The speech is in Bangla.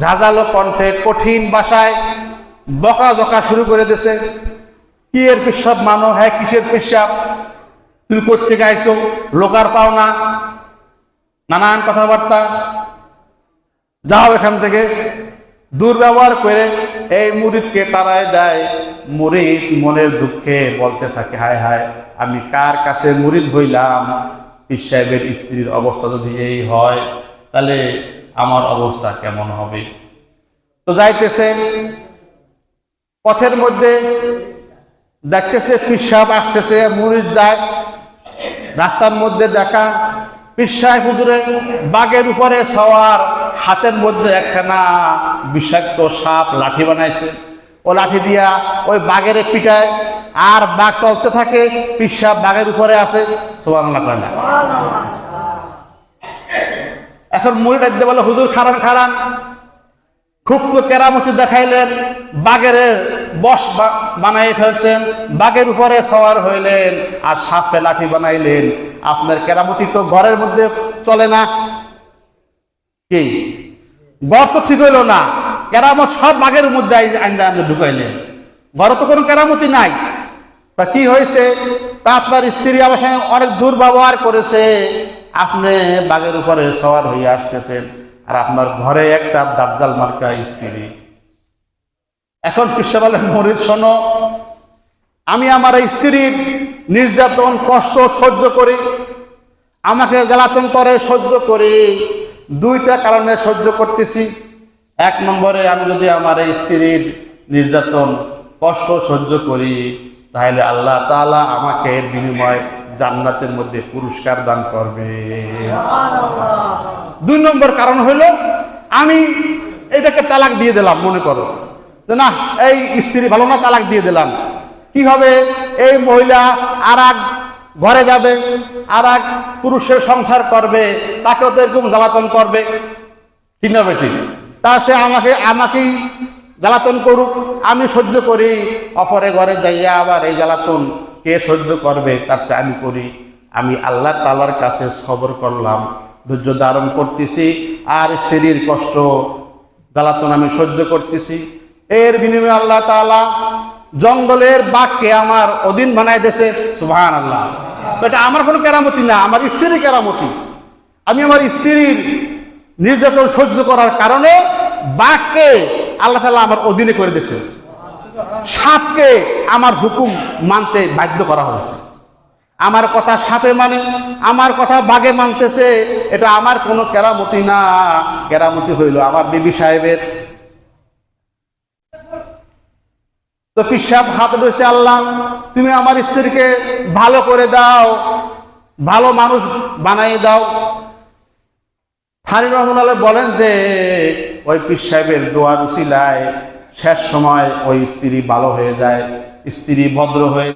ঝাঁঝালো কণ্ঠে কঠিন ভাষায় বকাঝকা শুরু করে দিয়েছে। কি এর পেশাব মানো? হ্যাঁ, কিসের পেশাব? তুমি কোত্থেকে আইছো? লোকার পাও না? নানান কথাবার্তা। যাও এখান থেকে। দুর্ব্যবহার করে এই মুরিদকে তাড়ায় দেয়। মুরিদ মনের দুঃখে বলতে থাকে, হায় হায়, আমি কার কাছে মুরিদ হইলাম? পীর সাহেবের স্ত্রীর অবস্থা যদি এই হয়, তাহলে আমার অবস্থা কেমন হবে? তো যাইতেছে, পথের মধ্যে দেখতেছে পীর সাহেব আসতেছে, মুরিদ যায়। রাস্তার মধ্যে দেখা পীর সাহেব হুজুরে বাঘের উপরে সওয়ার, হাতের মধ্যে একখানা বিষাক্ত সাপ লাঠি বানাইছে। ও লাঠি দিয়া ওই বাঘের পিটায়, আর বাঘ চলতে থাকে, পীর সাহেব বাঘের উপরে আছে। সুবহানাল্লাহ। এখন মুরিদ ডাকতে বলে, হুজুর খারান খারান, খুব তো কেরামতি দেখাইলেন, বাঘের বশ বানাই ফেলছেন, বাঘের উপরে সওয়ার হইলেন, আর সাপে লাঠি বানাইলেন। আপনার কেরামতি তো ঘরের মধ্যে চলে না। কি ঘর তো ঠিক হইল না, কেরামত সব বাঘের মধ্যে আইন্দা ঢুকাইলেন, ঘরে তো কোনো কেরামতি নাই। তা কি হয়েছে? তা আপনার স্ত্রী আমার সঙ্গে অনেক দুর্ব্যবহার করেছে, আপনি বাঘের উপরে সওয়ার হয়ে আসতেছেন, আর আপনার ঘরে একটা দাজ্জাল মার্কা স্ত্রী। এখন পীর বলেন, মুরিদ শোনো, আমি আমার স্ত্রীর নির্যাতন কষ্ট সহ্য করি, আমাকে জ্বালাতন করে সহ্য করি। দুইটা কারণে সহ্য করতেছি। এক নম্বরে, আমি যদি আমার এই স্ত্রীর নির্যাতন কষ্ট সহ্য করি, তাহলে আল্লাহ তাআলা আমাকে এর বিনিময়ে জান্নাতের মধ্যে পুরস্কার দান করবে। দুই নম্বর কারণ হলো, আমি এটাকে তালাক দিয়ে দিলাম, মনে করো যে না, এই স্ত্রী ভালো না, তালাক দিয়ে দিলাম। কি হবে? এই মহিলা আর এক ঘরে যাবে, আর এক পুরুষের সংসার করবে, তাকেও তো এরকম জ্বালাতন করবে, ঠিক না বেটি? তা সে আমাকেই জ্বালাতন করুক, আমি সহ্য করি, অপরে ঘরে যাইয়া আবার এই জ্বালাতন কে সহ্য করবে? তার সে আমি করি। আমি আল্লাহ তাআলার কাছে সবর করলাম, ধৈর্য ধারণ করতেছি, আর স্ত্রীর কষ্ট জ্বালাতন আমি সহ্য করতেছি। এর বিনিময়ে আল্লাহ তাআলা জঙ্গলের বাঘকে আমার অধীন বানাই দিয়েছে। সুবহানাল্লাহ। এটা আমার কোনো কেরামতি না, আমার স্ত্রীর কেরামতি। আমি আমার স্ত্রীর নির্যাতন সহ্য করার কারণে বাঘকে আল্লাহ তাআলা আমার অধীনে করে দিয়েছে। সাপকে আমার হুকুম মানতে বাধ্য করা হয়েছে। আমার কথা সাপে মানে, আমার কথা বাঘে মানতেছে। এটা আমার কোনো কেরামতি না, কেরামতি হইল আমার বিবি সাহেবের। তো পীর সাহেব হাত ধরেছে, আল্লাহ তুমি আমার স্ত্রীকে ভালো করে দাও, ভালো মানুষ বানাই দাও। থানি রহমানুল্লাহ বলেন যে ওই পীর সাহেবের দোয়ার উসিলায় শেষ সময় ওই স্ত্রী ভালো হয়ে যায়, স্ত্রী ভদ্র হয়ে